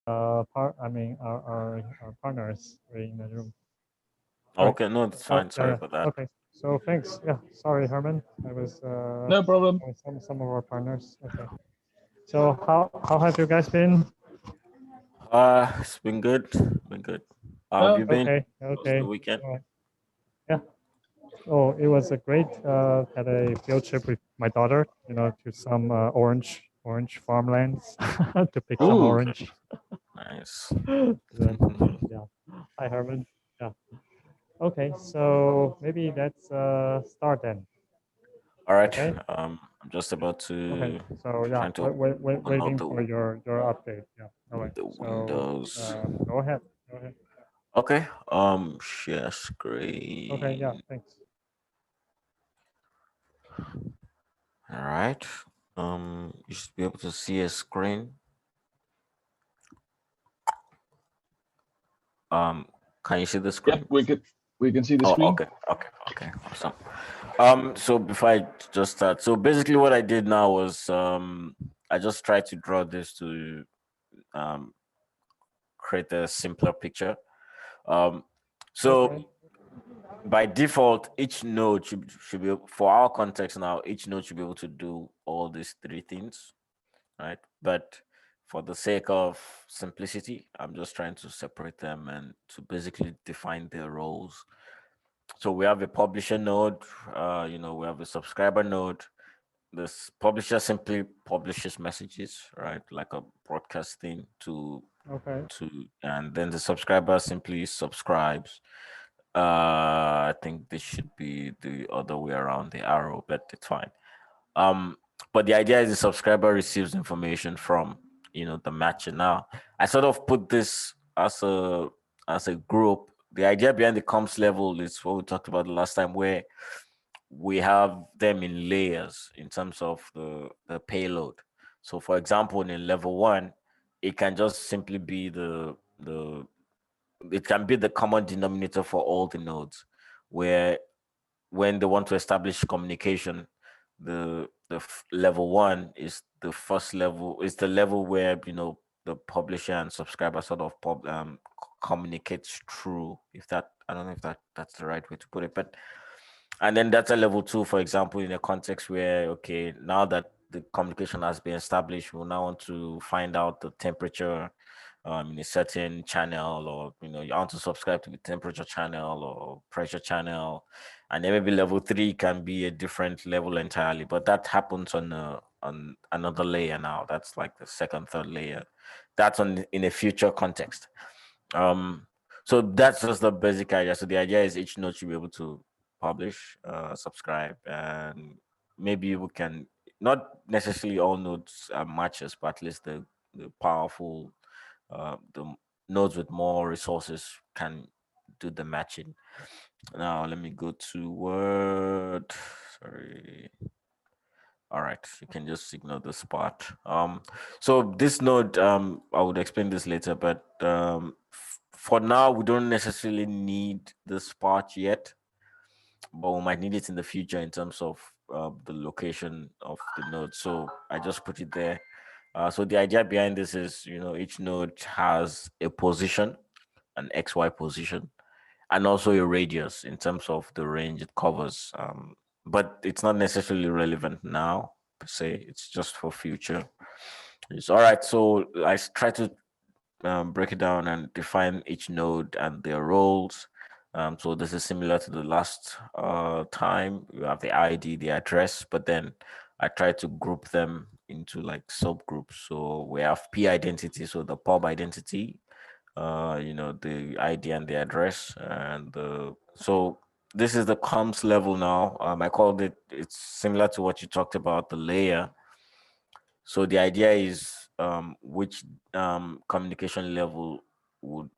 our partners were in the room. All right. Okay, no, it's So fine. Sorry yeah. about that. Okay. So thanks. Yeah. Sorry, Herman. I was No problem. some of our partners. Okay. So how have you guys been? It's been good. Been good. How have Oh, you been? Okay. How was Okay. the weekend? All right. Yeah. Oh, it was a great. Had a field trip with my daughter. To some orange farmlands to pick some ooh. Okay, orange. nice. Then, yeah. Hi, Herman. Yeah. Okay. So maybe let's start then. All right. Okay. I'm just about Okay. to So yeah, trying to open up waiting for your update. Yeah. All right. the So windows. go ahead. Go ahead. Okay. Share Okay. Yeah. screen. Thanks. All right. You should be able to see a screen. Um, can you see the Yep, screen? we can see the Oh, screen. okay, awesome. So before I just start, so basically what I did now was I just tried to draw this to um create a simpler picture. Um, Okay. so by default, each node should be for our context now. Each node should be able to do all these three things, right? But for the sake of simplicity, I'm just trying to separate them and to basically define their roles. So we have a publisher node, we have a subscriber node. This publisher simply publishes messages, right? Like a broadcast thing Okay. and then the subscriber simply subscribes. I think this should be the other way around the arrow, but it's fine. Um, but the idea is the subscriber receives information from the matcher. Now, I sort of put this as a group. The idea behind the comms level is what we talked about the last time, where we have them in layers in terms of the payload. So, for example, in level one, it can just simply be the it can be the common denominator for all the nodes, where when they want to establish communication, the level one is the first level, is the level where the publisher and subscriber sort of communicates through. If that, I don't know if that's the right way to put it, but and then that's a level two, for example, in a context where, okay, now that the communication has been established, we'll now want to find out the temperature in a certain channel, or you want to subscribe to the temperature channel or pressure channel, and then maybe level three can be a different level entirely. But that happens on another layer now. That's like the second, third layer. That's in a future context. Um, so that's just the basic idea. So the idea is each node should be able to publish, subscribe, and maybe we can not necessarily all nodes are matches, but at least the powerful the nodes with more resources can do the matching. Now let me go to Word. Sorry. All right, you can just ignore this part. So this node, I would explain this later, but for now, we don't necessarily need this part yet, but we might need it in the future in terms of the location of the node. So I just put it there. So the idea behind this is, each node has a position, an XY position, and also a radius in terms of the range it covers. But it's not necessarily relevant now per se. It's just for future. It's all right. So try to break it down and define each node and their roles. So this is similar to the last time. You have the ID, the address, but then I try to group them into like subgroups. So we have P identity, so the pub identity, the ID and the address, and so this is the comms level now. I called it. It's similar to what you talked about, the layer. So the idea is which communication level would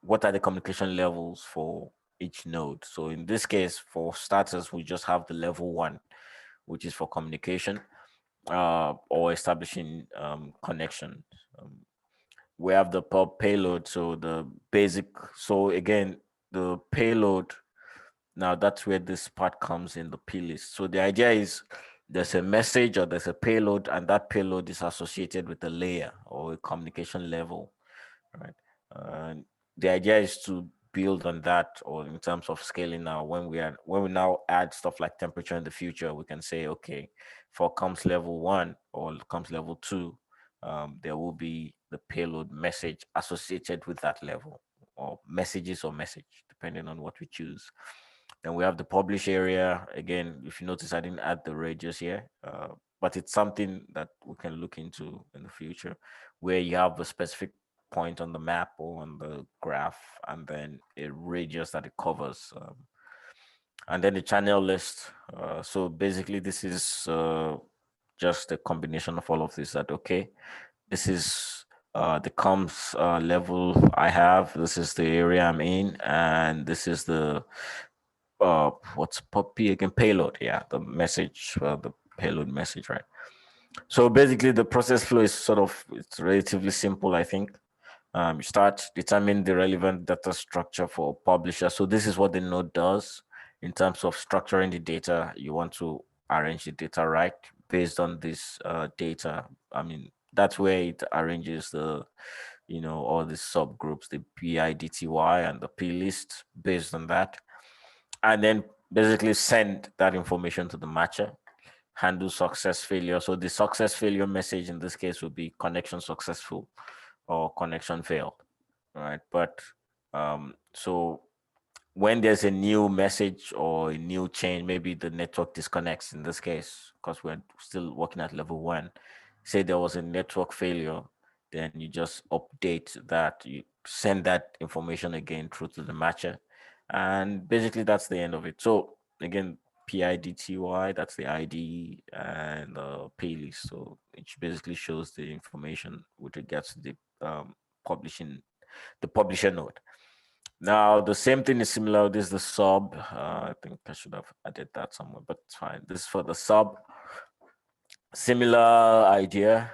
what are the communication levels for each node. So in this case, for starters, we just have the level one, which is for communication or establishing connection. Um, we have the payload, so the basic. So again, the payload. Now that's where this part comes in the P list. So the idea is there's a message or there's a payload, and that payload is associated with a layer or a communication level, right? And the idea is to build on that, or in terms of scaling now, when we now add stuff like temperature in the future, we can say, okay, for comms level 1 or comms level 2, there will be the payload message associated with that level, or messages or message, depending on what we choose. Then we have the publish area. Again, if you notice, I didn't add the radius here, but it's something that we can look into in the future, where you have a specific point on the map or on the graph, and then a radius that it covers. And then the channel list. So basically, this is just a combination of all of this. That okay, this is the comms level I have. This is the area I'm in, and this is the what's P again? Payload. Yeah, the message, the payload message, right? So basically, the process flow is it's relatively simple, I think. You start determine the relevant data structure for publisher. So this is what the node does in terms of structuring the data. You want to arrange the data right based on this data. I mean, that's where it arranges the, all the subgroups, the PIDTY and the plist based on that. And then basically send that information to the matcher, handle success failure. So the success failure message in this case would be connection successful or connection failed, right? But so when there's a new message or a new change, maybe the network disconnects in this case, because we're still working at level 1. Say there was a network failure, then you just update that, you send that information again through to the matcher, and basically that's the end of it. So again, PIDTY, that's the ID, and playlist. So it basically shows the information with regards to the publisher node. Now the same thing is similar. This is the sub. I think I should have added that somewhere, but it's fine. This is for the sub. Similar idea.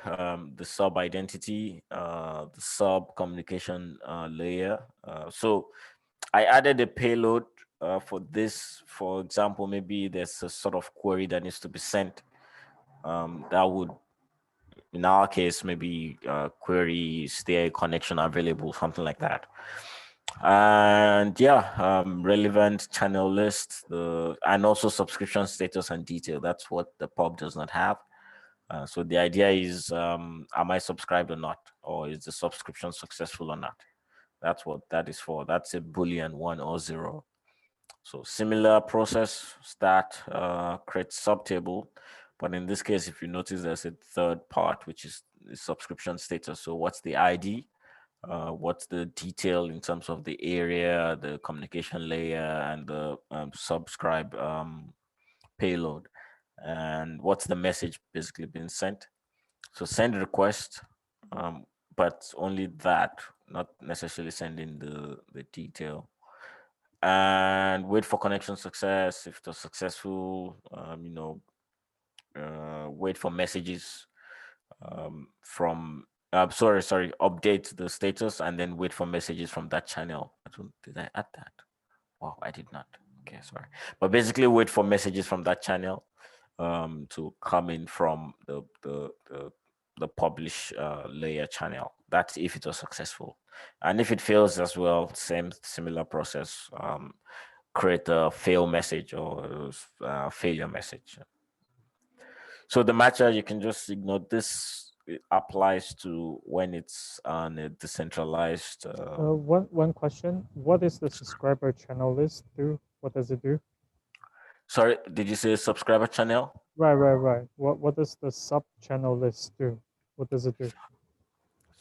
The sub identity, the sub communication layer. So I added a payload for this. For example, maybe there's a sort of query that needs to be sent. That would, in our case, maybe query is there a connection available, something like that. And yeah, relevant channel list, and also subscription status and detail. That's what the pub does not have. So the idea is, am I subscribed or not, or is the subscription successful or not? That's what that is for. That's a Boolean 1 or 0. So similar process, start, create subtable. But in this case, if you notice, there's a third part, which is the subscription status. So what's the ID? What's the detail in terms of the area, the communication layer, and the subscribe payload? And what's the message basically being sent? So send request, but only that, not necessarily sending the detail. And wait for connection success. If it was successful, wait for messages from sorry, update the status and then wait for messages from that channel. Did I add that? Wow, I did not. Okay, sorry. But basically wait for messages from that channel to come in from the publish layer channel. That's if it was successful. And if it fails as well, similar process, create a fail message or failure message. So the matcher, you can just ignore this. It applies to when it's on a decentralized. One question: what is the subscriber channel list do? What does it do? Sorry, did you say subscriber channel? Right. What does the sub channel list do? What does it do?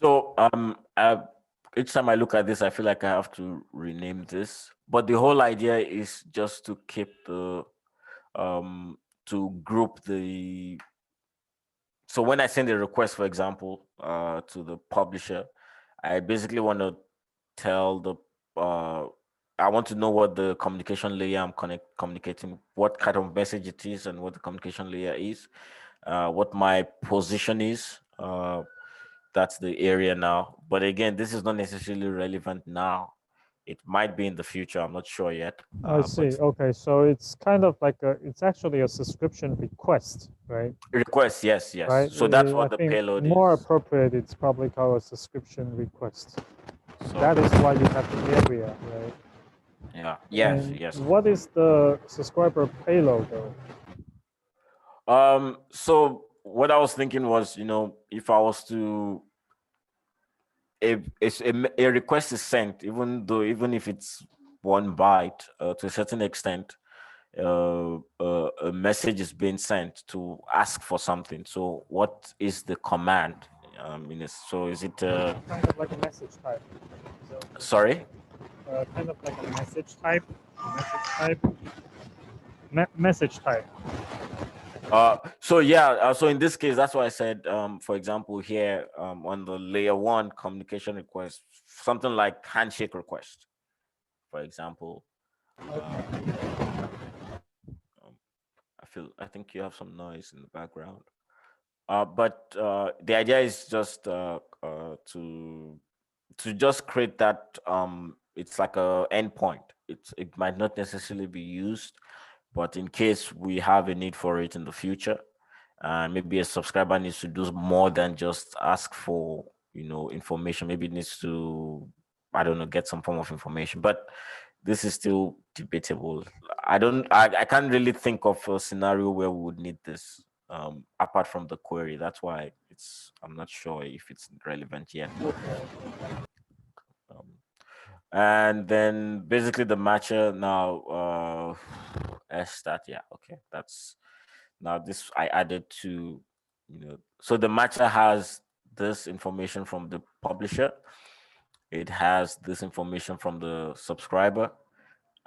So each time I look at this, I feel like I have to rename this. But the whole idea is just to keep the to group the. So when I send a request, for example, to the publisher, I basically want to tell the I want to know what the communication layer I'm communicating, what kind of message it is, and what the communication layer is, what my position is. That's the area now. But again, this is not necessarily relevant now. It might be in the future. I'm not sure yet. I see. Okay, so it's kind of like it's actually a subscription request, right? Request, yes, yes. Right. So that's what I the think payload more is. appropriate. It's probably called a subscription request. So, That is why you have the area, right? yeah, yes, And yes. what is the subscriber payload though? So what I was thinking was, if I was to, if a request is sent, even if it's 1 byte, to a certain extent, a message is being sent to ask for something. So what is the command? So is it Kind of like a message type. So, sorry? kind of like a message type. Message type. So in this case, that's why I said, for example, here, on the layer 1 communication request, something like handshake request, for example. I think you have some noise in the background. But the idea is just to just create that, it's like a endpoint. It might not necessarily be used, but in case we have a need for it in the future, and maybe a subscriber needs to do more than just ask for information. Maybe it needs to, I don't know, get some form of information, but this is still debatable. I can't really think of a scenario where we would need this, apart from the query. That's why I'm not sure if it's relevant yet. And then basically the matcher now, stat, yeah, okay, that's now this I added to, so the matcher has this information from the publisher, it has this information from the subscriber,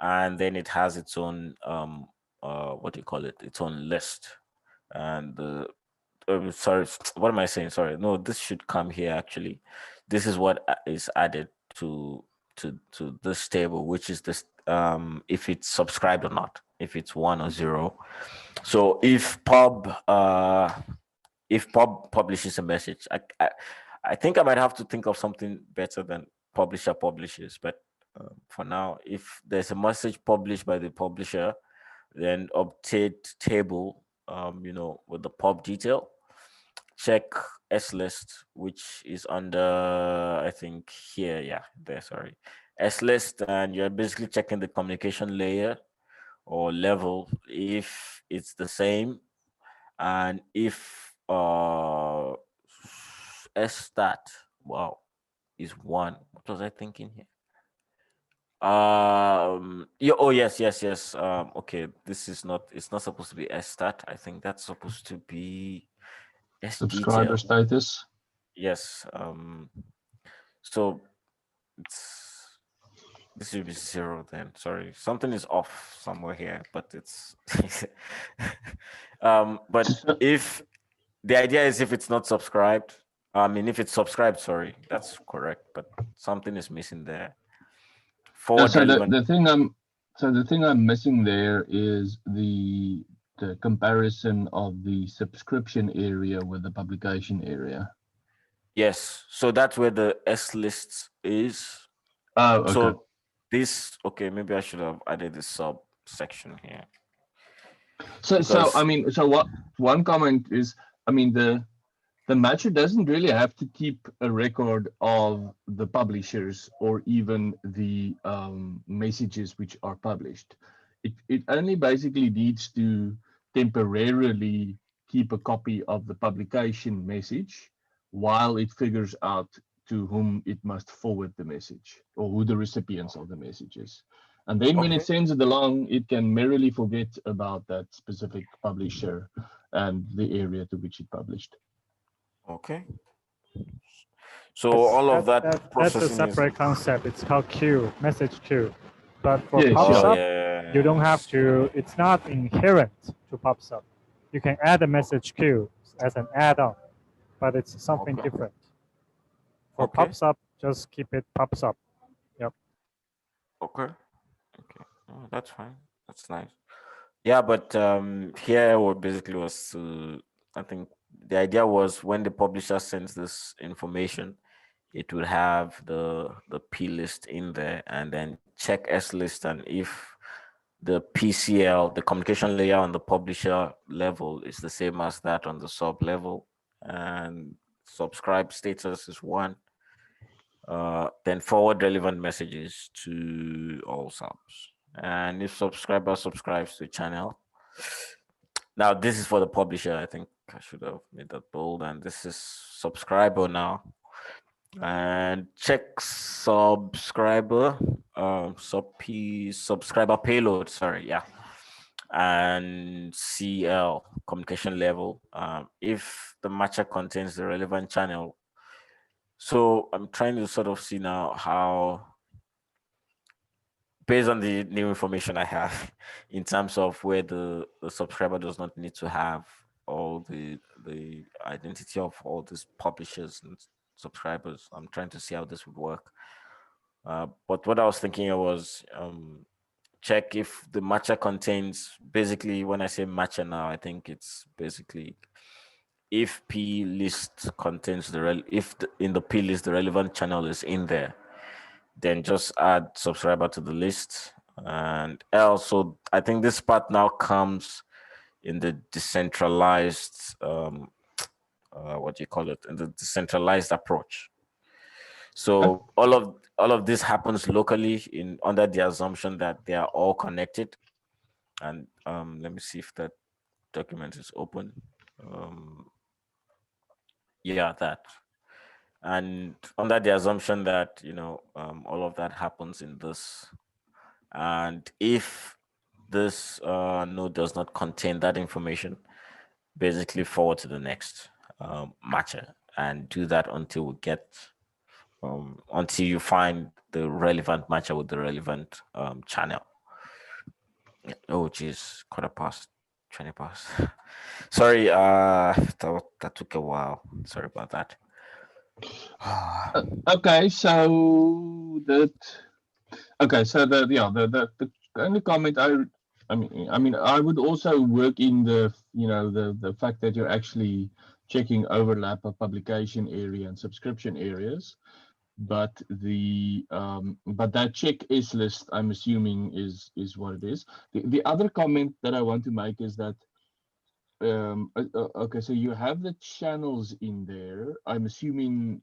and then it has its own what do you call it, its own list. And sorry, what am I saying? Sorry, no, this should come here. Actually, this is what is added to this table, which is this, if it's subscribed or not, if it's 1 or 0. So if pub publishes a message, I think I might have to think of something better than publisher publishes. But for now, if there's a message published by the publisher, then update table, with the pub detail, check slist, which is under, I think here, yeah, there, sorry, slist, and you're basically checking the communication layer or level if it's the same, and if stat, wow, is 1. What was I thinking here? Yeah, oh yes. Okay, this is not, it's not supposed to be stat. I think that's supposed to be Subscriber detail. status. Yes. So this should be 0 then. Sorry, something is off somewhere here, but it's but if the idea is, if it's not subscribed, if it's subscribed, sorry, that's correct, but something is missing there. Forward So element. the thing I'm missing there is the comparison of the subscription area with the publication area. Yes, so that's where the S list is. Oh, okay. So this, okay, maybe I should have added this subsection here. So what one comment is, the matcher doesn't really have to keep a record of the publishers or even the messages which are published. It only basically needs to temporarily keep a copy of the publication message while it figures out to whom it must forward the message or who the recipients of the message is. And then when it sends it along, it can merrily forget about that specific publisher and the area to which it published. Okay. So all of that that's a processing separate concept. It's called queue, message queue. But for Yes, PubSub, you don't have to. It's not inherent to PubSub. You can add a message queue as an add-on, but it's something different. For PubSub, just keep it PubSub. Yep. Okay. Oh, that's fine. That's nice. Yeah, but here what basically was, I think the idea was, when the publisher sends this information, it would have the P list in there, and then check S list, and if the PCL, the communication layer on the publisher level, is the same as that on the sub level, and subscribe status is 1, then forward relevant messages to all subs. And if subscriber subscribes to channel, now this is for the publisher. I think I should have made that bold. And this is subscriber now. And check subscriber, subscriber payload. Sorry, yeah. And CL, communication level. If the matcher contains the relevant channel. So I'm trying to sort of see now how, based on the new information I have, in terms of where the subscriber does not need to have all the identity of all these publishers and subscribers. I'm trying to see how this would work. But what I was thinking was check if the matcher contains, basically when I say matcher now, I think it's basically if P list contains in the P list the relevant channel is in there, then just add subscriber to the list. And also, I think this part now comes in the decentralized, what do you call it? In the decentralized approach. So all of this happens locally under the assumption that they are all connected. And let me see if that document is open. Yeah, that. And under the assumption that all of that happens in this, and if this node does not contain that information, basically forward to the next matcher, and do that until we get until you find the relevant matcher with the relevant channel. Oh geez, 20 past. Sorry, that took a while. Sorry about that. Okay, so the only comment I mean I would also work in the fact that you're actually checking overlap of publication area and subscription areas, but that check S list, I'm assuming is what it is. The other comment that I want to make is that okay, so you have the channels in there. I'm assuming.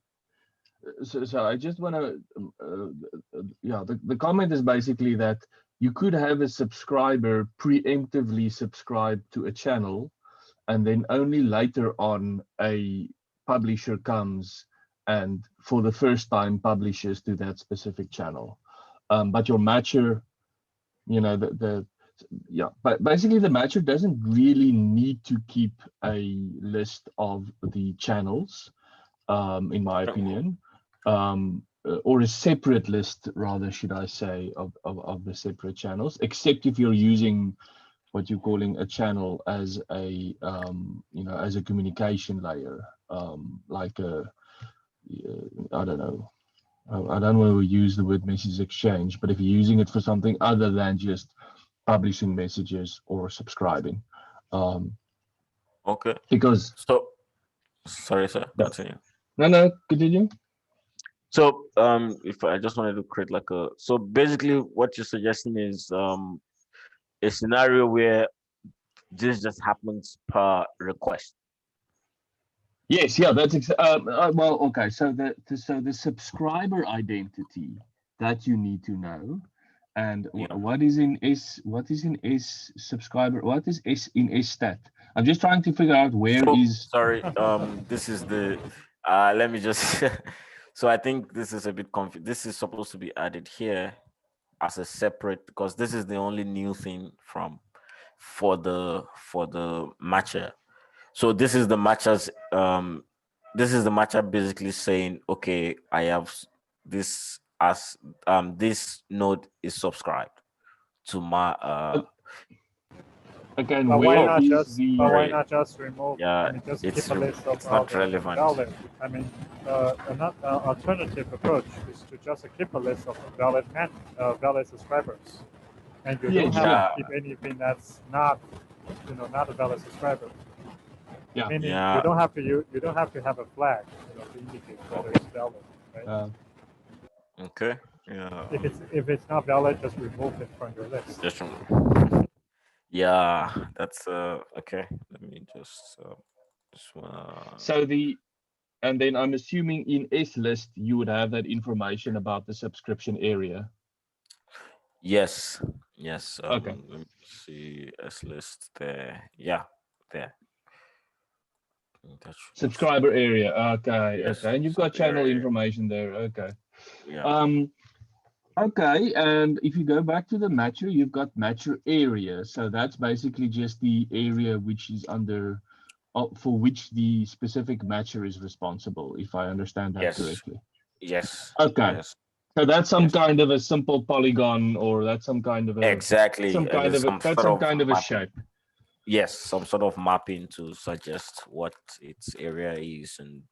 So I just want to, the comment is basically that you could have a subscriber preemptively subscribe to a channel, and then only later on a publisher comes and for the first time publishes to that specific channel. But your matcher, but basically the matcher doesn't really need to keep a list of the channels, in my opinion. Or a separate list, rather, should I say, of the separate channels, except if you're using what you're calling a channel as a as a communication layer, like I don't know. I don't want to use the word message exchange, but if you're using it for something other than just publishing messages or subscribing. Okay. Because sorry, sir. Continue. No, continue. So if I just wanted to create so basically what you're suggesting is a scenario where this just happens per request. Yes, yeah, that's well, okay. So the subscriber identity that you need to know, and what is in S? What is in S subscriber? What is S in S stat? I'm just trying to figure out where is. Sorry, this is the. Let me just. So I think this is a bit confused. This is supposed to be added here as a separate, because this is the only new thing for the matcher. So this is the matcher's this is the matcher basically saying, okay, I have this as this node is subscribed to my Okay, but why not just remove? Yeah, I mean, just it's keep a list of it's not relevant. valid. I mean, another alternative approach is to just keep a list of valid subscribers, and you don't have to keep anything that's not a valid subscriber. Yeah. Meaning you don't have to have a flag to indicate whether it's valid. right? Okay. Yeah. If it's not valid, just remove it from your list. Just yeah. That's okay. Let me just wanna. So and then I'm assuming in S list you would have that information about the subscription area. Yes. Yes. Okay. Let me see S list there. Yeah. There. That should Subscriber area. Okay. yes. Okay. And you've got Sub channel area. information there. Okay. Yeah. Okay, and if you go back to the matcher, you've got matcher area. So that's basically just the area which is under, for which the specific matcher is responsible, if I understand that Yes. correctly. Yes. Okay, Yes. so that's some Yes. kind of a simple polygon, or that's some kind of a Exactly. that's some kind of a shape. Yes, some sort of mapping to suggest what its area is and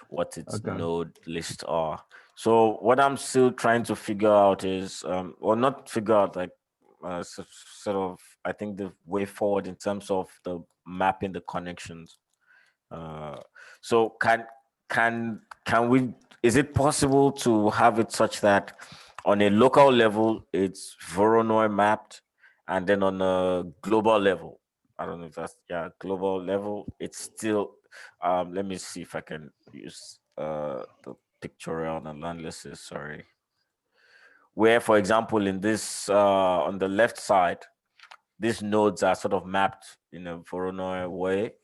what its Okay. node lists are. So what I'm still trying to figure out is, or not figure out, like sort of, I think the way forward in terms of the mapping the connections. So can we? Is it possible to have it such that on a local level it's Voronoi mapped, and then on a global level, I don't know if that's global level, it's still let me see if I can use the pictorial analysis, sorry. Where, for example, in this on the left side, these nodes are sort of mapped in a Voronoi way,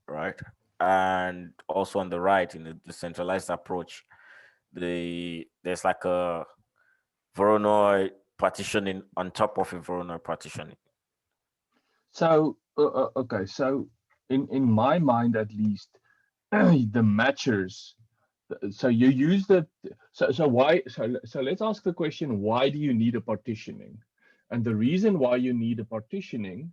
right? And also on the right, in a decentralized approach, there's like a Voronoi partitioning on top of a Voronoi partitioning. So, okay, so in my mind at least, the matchers. So you use the so why so let's ask the question, why do you need a partitioning? And the reason why you need a partitioning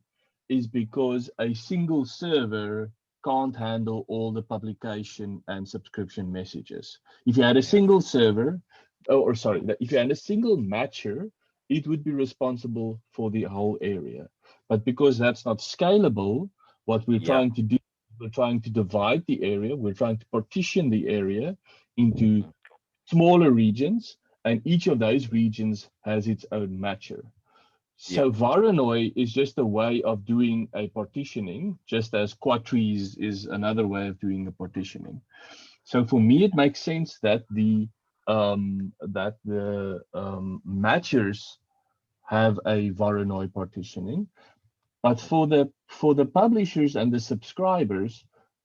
is because a single server can't handle all the publication and subscription messages. If you had a single server, or sorry, if you had a single matcher, it would be responsible for the whole area. But because that's not scalable, what we're trying to do, we're trying to divide the area, we're trying to partition the area into smaller regions, and each of those regions has its own matcher. So Voronoi is just a way of doing a partitioning, just as Quatrees is another way of doing a partitioning. So for me, it makes sense that the matchers have a Voronoi partitioning, but for the publishers and the subscribers,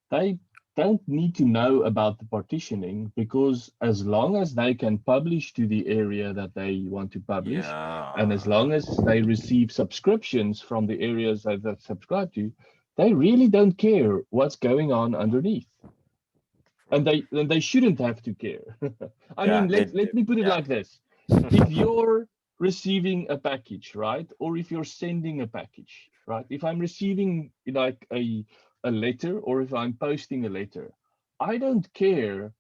they don't need to know about the partitioning, because as long as they can publish to the area that they want to publish, and as long as they receive subscriptions from the areas that they subscribe to, they really don't care what's going on underneath. And they shouldn't have to care. I mean, let me put it like this. If you're receiving a package, right? Or if you're sending a package, right? If I'm receiving like a letter, or if I'm posting a letter, I don't care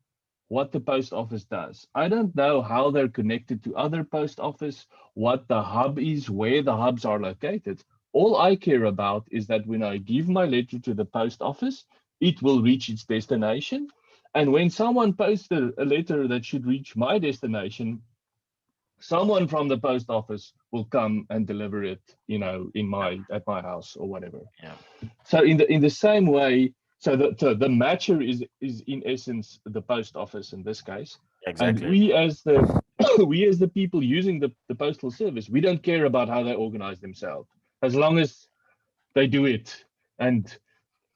what the post office does. I don't know how they're connected to other post office, what the hub is, where the hubs are located. All I care about is that when I give my letter to the post office, it will reach its destination. And when someone posts a letter that should reach my destination, someone from the post office will come and deliver it, at my house or whatever. Yeah. So in the same way, so the matcher is in essence the post office in this case. Exactly. And we as the people using the postal service, we don't care about how they organize themselves, as long as they do it and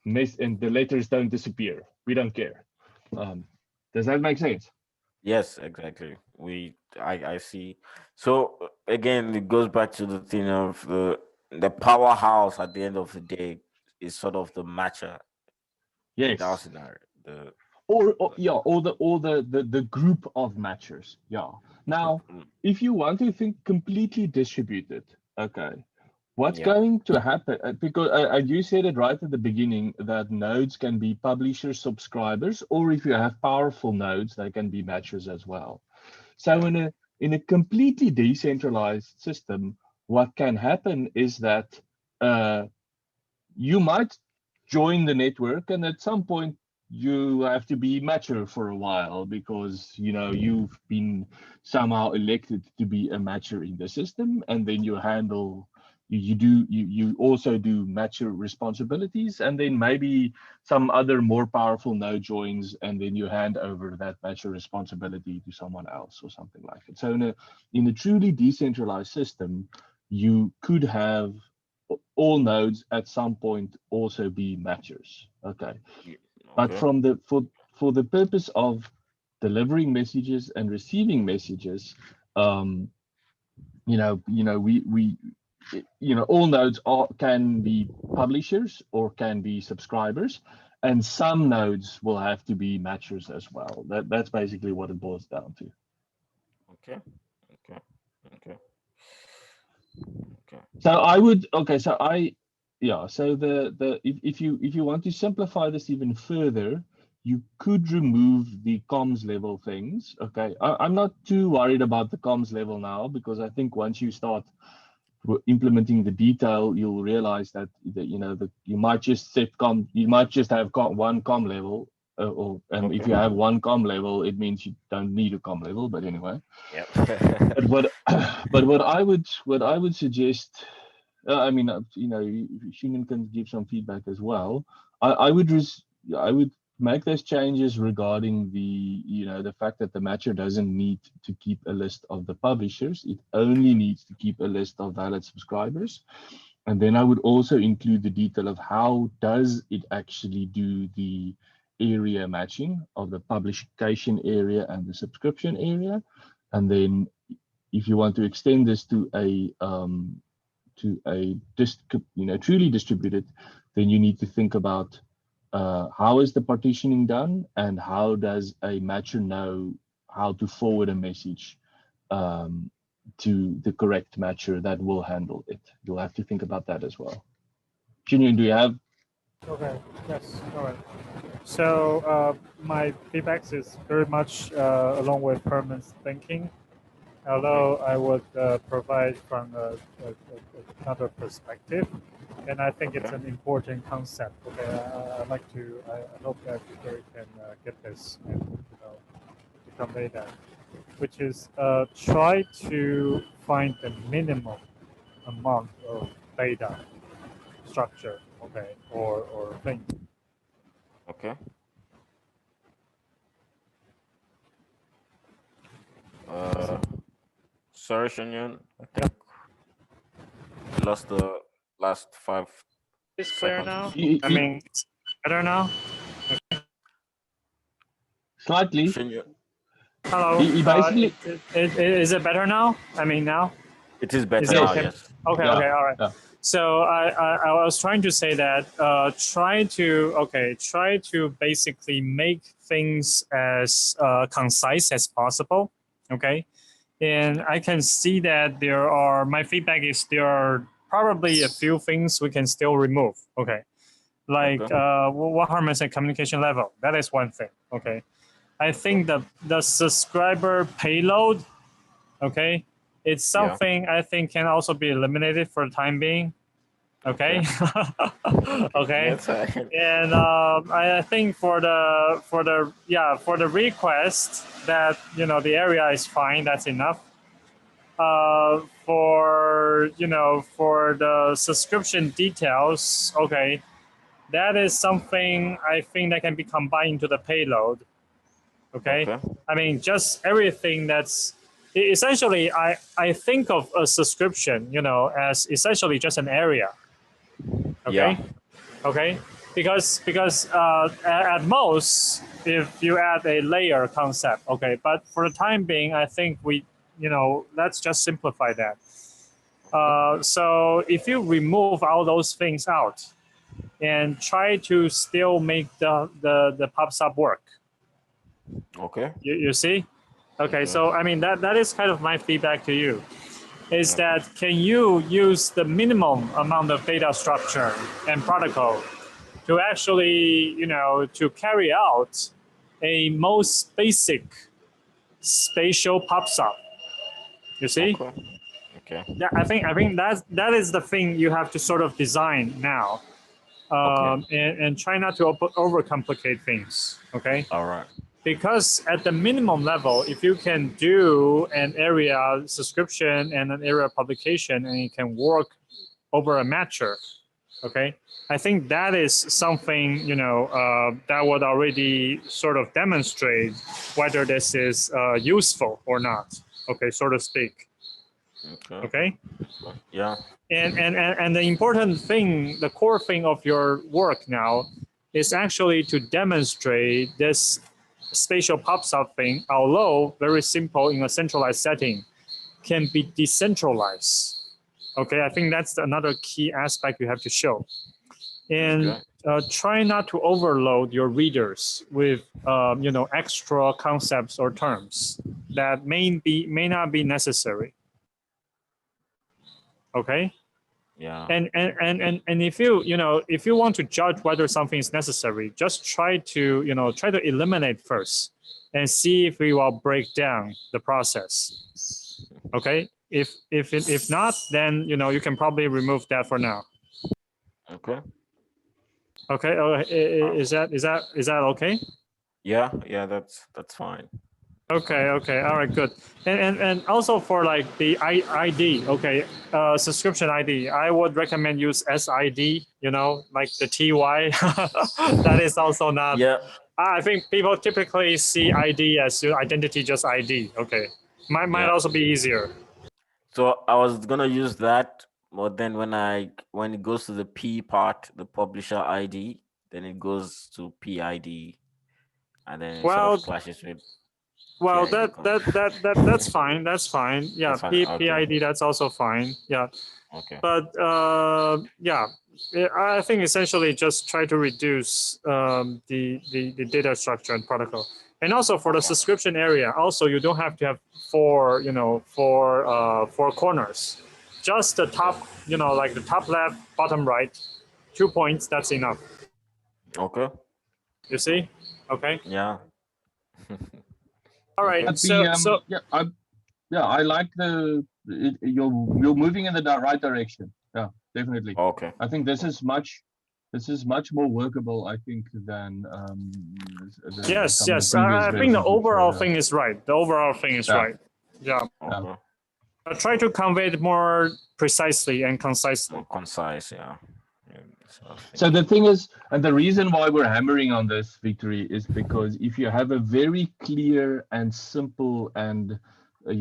the letters don't disappear. We don't care. Does that make sense? Yes, exactly. I see. So again, it goes back to the thing of the powerhouse at the end of the day is sort of the matcher. Yes. That scenario. Or the group of matchers. Yeah. Now, if you want to think completely distributed, okay, what's going to happen? Because you said it right at the beginning that nodes can be publishers, subscribers, or if you have powerful nodes, they can be matchers as well. So in a completely decentralized system, what can happen is that you might join the network, and at some point you have to be matcher for a while because you've been somehow elected to be a matcher in the system, and then you handle you also do matcher responsibilities, and then maybe some other more powerful node joins, and then you hand over that matcher responsibility to someone else or something like it. So in a truly decentralized system, you could have all nodes at some point also be matchers. Okay. But for the purpose of delivering messages and receiving messages, all nodes can be publishers or can be subscribers, and some nodes will have to be matchers as well. That's basically what it boils down to. Okay. So if you want to simplify this even further, you could remove the comms level things. Okay, I'm not too worried about the comms level now, because I think once you start implementing the detail, you'll realize that you might just have one com level, if you have one com level, it means you don't need a com level. But anyway, but what I would suggest, Shingen can give some feedback as well. I would make those changes regarding the fact that the matcher doesn't need to keep a list of the publishers. It only needs to keep a list of valid subscribers. And then I would also include the detail of how does it actually do the area matching of the publication area and the subscription area. And then if you want to extend this to a truly distributed, then you need to think about how is the partitioning done, and how does a matcher know how to forward a message to the correct matcher that will handle it. You'll have to think about that as well. Junior, do you have? Okay, yes, all right. So my feedback is very much along with Herman's thinking, although I would provide from another perspective. And I think it's an important concept. Okay, I hope that Gary can get this and to convey that, which is try to find the minimum amount of data structure, okay, or thing. Okay. Sorry, Shinyan, I think we lost the last 5 Is clear now? You- I mean, better now? Slightly. Shinyan, Hello. He basically- Is it better now? I mean, now? it is better Is it now, okay? yes. Okay, Yeah, okay, all right. yeah. So I was trying to say that try to basically make things as concise as possible, okay? And I can see that my feedback is there are probably a few things we can still remove, okay? Like what Harman said, communication level, that is one thing, okay? I think the subscriber payload, okay, it's something I think can also be eliminated for the time being. Okay. Okay. That's fine. And I think for the request that the area is fine. That's enough. For the subscription details, okay, that is something I think that can be combined into the payload. Okay. I mean, just everything that's essentially, I think of a subscription, as essentially just an area. Okay. Yeah. Okay. Because at most, if you add a layer concept, okay. But for the time being, I think let's just simplify that. So if you remove all those things out and try to still make the PubSub work. Okay. You see? Okay, so I mean that is kind of my feedback to you, is that can you use the minimum amount of data structure and protocol to actually, to carry out a most basic spatial PubSub? You see? Okay. Yeah, I think that is the thing you have to sort of design now. and try not to overcomplicate things. Okay. All right. Because at the minimum level, if you can do an area subscription and an area publication and it can work over a matcher, okay, I think that is something, that would already sort of demonstrate whether this is useful or not, okay, so to speak. Okay. Yeah. And the important thing, the core thing of your work now is actually to demonstrate this spatial PubSub thing, although very simple in a centralized setting, can be decentralized. Okay, I think that's another key aspect you have to show. And try not to overload your readers with extra concepts or terms that may not be necessary. Okay. Yeah. And if if you want to judge whether something is necessary, just try to eliminate first and see if we will break down the process. Okay. If not, then you can probably remove that for now. Okay. Okay. Is that okay? Yeah. That's fine. Okay. All right. Good. And also for like the ID. Okay. Subscription ID. I would recommend use SID. Like the TY. That is also not. Yeah. I think people typically see ID as your identity, just ID. Okay. Might also be easier. So I was gonna use that, but then when it goes to the P part, the publisher ID, then it goes to PID, and then it sort of clashes with. Well, PID that's fine. That's fine. Yeah, That's fine. Okay. PID. That's also fine. Yeah. Okay. But yeah, I think essentially just try to reduce the data structure and protocol. And also for the subscription area, also you don't have to have four corners. Just the top, like the top left, bottom right, 2 points. That's enough. Okay. You see? Okay. Yeah. All right. I like you're moving in the right direction. Yeah, definitely. Okay. I think this is much more workable, I think, than yes. I think the overall thing is right. The overall thing is right. Yeah. Okay. Try to convey it more precisely and concisely. More concise, yeah. So the thing is, and the reason why we're hammering on this, Victory, is because if you have a very clear and simple and what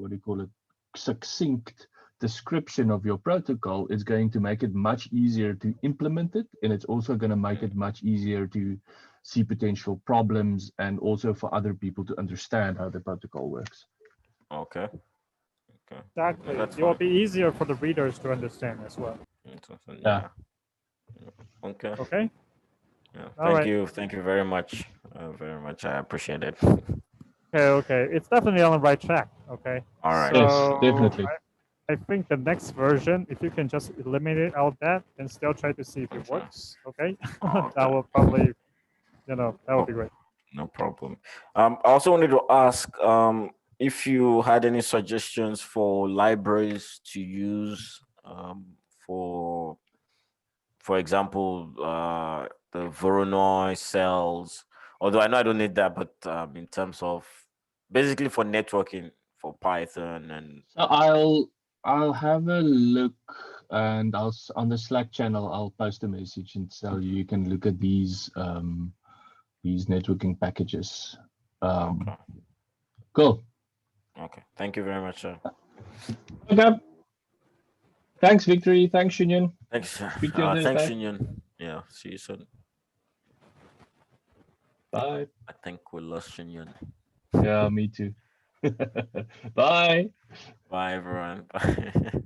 do you call it, succinct description of your protocol, it's going to make it much easier to implement it, and it's also going to make it much easier to see potential problems and also for other people to understand how the protocol works. Okay. Exactly. It will be easier for the readers to understand as well. Yeah. Okay. Okay. Yeah. Thank you very much. Very much. I appreciate it. Okay. It's definitely on the right track. Okay. All right. Yes, definitely. I think the next version, if you can just eliminate all that and still try to see if it works, okay, that will probably, that would be great. No problem. I also wanted to ask if you had any suggestions for libraries to use for example, the Voronoi cells. Although I know I don't need that, but in terms of basically for networking for Python and. So I'll have a look, and on the Slack channel I'll post a message and so you can look at these networking packages. Okay. Cool. Okay. Thank you very much, sir. Okay. Thanks, Victory. Thanks, Shunyun. Thanks. Thanks, Shunyun. Yeah. See you soon. Bye. I think we lost Shunyun. Yeah, me too. Bye. Bye, everyone. Bye.